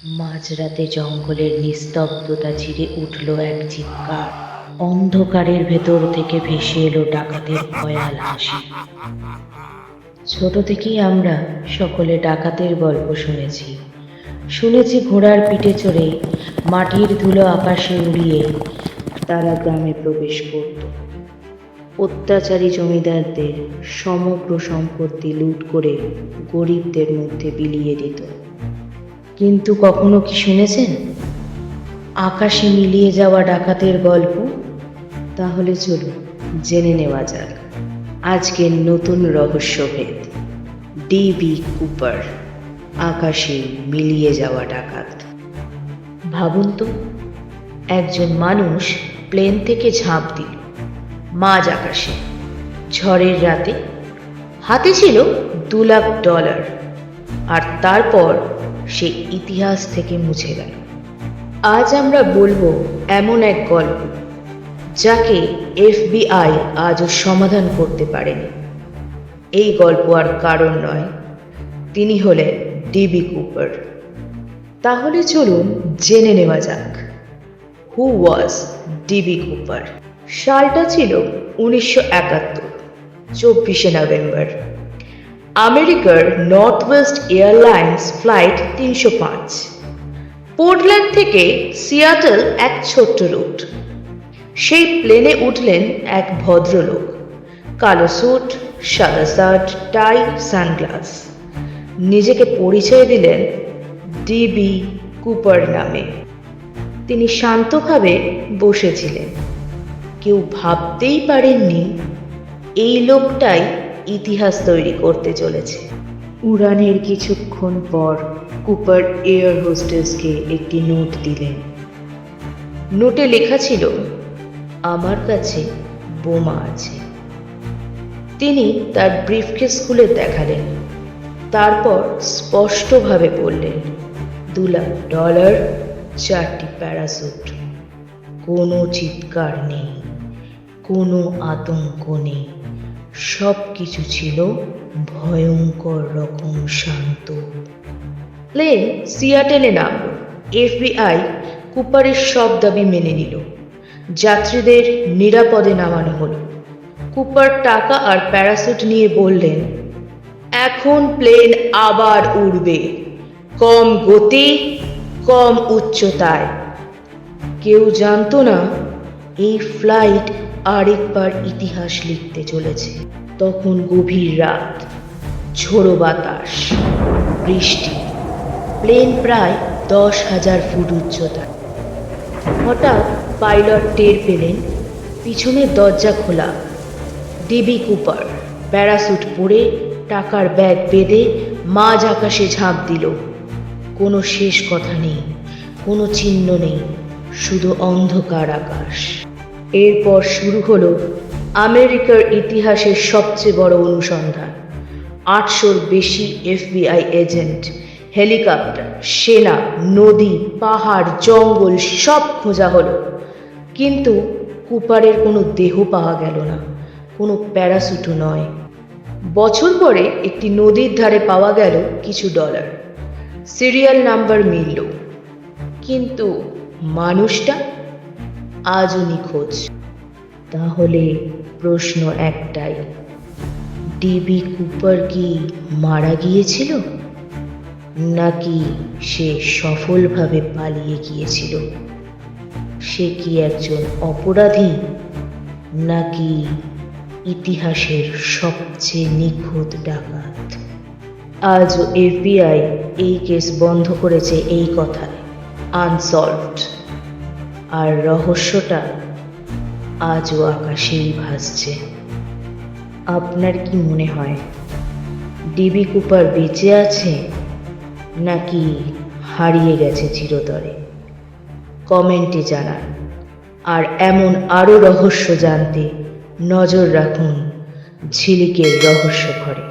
মাঝরাতে জঙ্গলের নিস্তব্ধতা চিরে উঠল এক চিৎকার। অন্ধকারের ভেতর থেকে ভেসে এলো ডাকাতের ভয়াল হাসি। ছোট থেকেই আমরা সকলে ডাকাতের গল্প শুনেছি। শুনেছি ঘোড়ার পিঠে চড়ে মাটির ধুলো আকাশে উড়িয়ে তারা গ্রামে প্রবেশ করত, অত্যাচারী জমিদারদের সমগ্র সম্পত্তি লুট করে গরিবদের মধ্যে বিলিয়ে দিত। কিন্তু কখনো কি শুনেছেন আকাশে মিলিয়ে যাওয়া ডাকাতের গল্প? তাহলে চলুন জেনে নেওয়া যাক আজকের নতুন রহস্যভেদ, ডিবি কুপার, আকাশে মিলিয়ে যাওয়া ডাকাত। ভাবুন তো, একজন মানুষ প্লেন থেকে ঝাঁপ দিল মাঝ আকাশে ঝড়ের রাতে। হাতে ছিল $2 লাখ, আর তারপর সে ইতিহাস থেকে মুছে গেল। আজ আমরা বলবো এমন এক গল্প যাকে FBI আজও সমাধান করতে পারেনি। এই গল্প আর কারণ নয়, তিনি হলেন ডিবি কুপার। তাহলে চলুন জেনে নেওয়া যাক হু ওয়াজ ডিবি কুপার। সালটা ছিল 1971, 24শে নভেম্বর। আমেরিকার north West airlines flight 305, Portland থেকে সিয়াটল এক ছোট্ট রুট। সেই প্লেনে উঠলেন এক ভদ্রলোক, কালো স্যুট, সাদা শার্ট, টাই, সানগ্লাস। নিজেকে পরিচয় দিলেন ডিবি কুপার নামে। তিনি শান্তভাবে বসেছিলেন। কেউ ভাবতেই পারেননি এই লোকটাই ইতিহাস তৈরি করতে চলেছে। উড়ানের কিছুক্ষণ পর কুপার এয়ার হোস্টেসকে একটি নোট দিলেন। নোটে লেখা ছিল, আমার কাছে বোমা আছে। তিনি তার ব্রিফকেস খুলে দেখালেন, তারপর স্পষ্টভাবে বললেন, $2 লাখ, 4টি প্যারাসুট। কোনো চিৎকার নেই, কোনো আতঙ্ক নেই, সব কিছু ছিল ভয়ঙ্কর রকম শান্ত। প্লেন সিয়াটেলে নামল। FBI কুপারের সব দাবি মেনে নিল। যাত্রীদের নিরাপদে নামানো হলো। কুপার টাকা আর প্যারাসুট নিয়ে বললেন, এখন প্লেন আবার উড়বে, কম গতি, কম উচ্চতায়। কেউ জানতো না এই ফ্লাইট আরেকবার ইতিহাস লিখতে চলেছে। তখন গভীর রাত, ঝোড়ো বাতাস, বৃষ্টি, প্লেন প্রায় 10,000 ফুট উচ্চতায়। হঠাৎ পাইলট টের পেলেন পিছনের দরজা খোলা। ডিবি কুপার প্যারাসুট পরে টাকার ব্যাগ বেঁধে মাঝ আকাশে ঝাঁপ দিল। কোনো শেষ কথা নেই, কোনো চিহ্ন নেই, শুধু অন্ধকার আকাশ। এরপর শুরু হলো আমেরিকার ইতিহাসের সবচেয়ে বড় অনুসন্ধান। 800-র বেশি FBI এজেন্ট, হেলিকপ্টার, সেনা, নদী, পাহাড়, জঙ্গল সব খোঁজা হলো। কিন্তু কুপারের কোনো দেহ পাওয়া গেল না, কোনো প্যারাসুটও নয়। বছর পরে একটি নদীর ধারে পাওয়া গেল কিছু $। সিরিয়াল নাম্বার মিলল, কিন্তু মানুষটা আজও নিখোঁজ। তাহলে প্রশ্ন একটাই, ডিবি কুপার কি মারা গিয়েছিল, নাকি সে সফলভাবে পালিয়ে গিয়েছিল? সে কি একজন অপরাধী, নাকি ইতিহাসের সবচেয়ে নিখুঁত ডাকাত? আজও FBI এই কেস বন্ধ করেছে এই কথায়, আনসলভড। আর রহস্যটা আজও আকাশেই ভাসছে। আপনার কি মনে হয় ডিবি কুপার বেঁচে আছে, নাকি হারিয়ে গেছে চিরতরে? কমেন্টে জানান। আর এমন আরও রহস্য জানতে নজর রাখুন ঝিলিকের রহস্য ঘরে।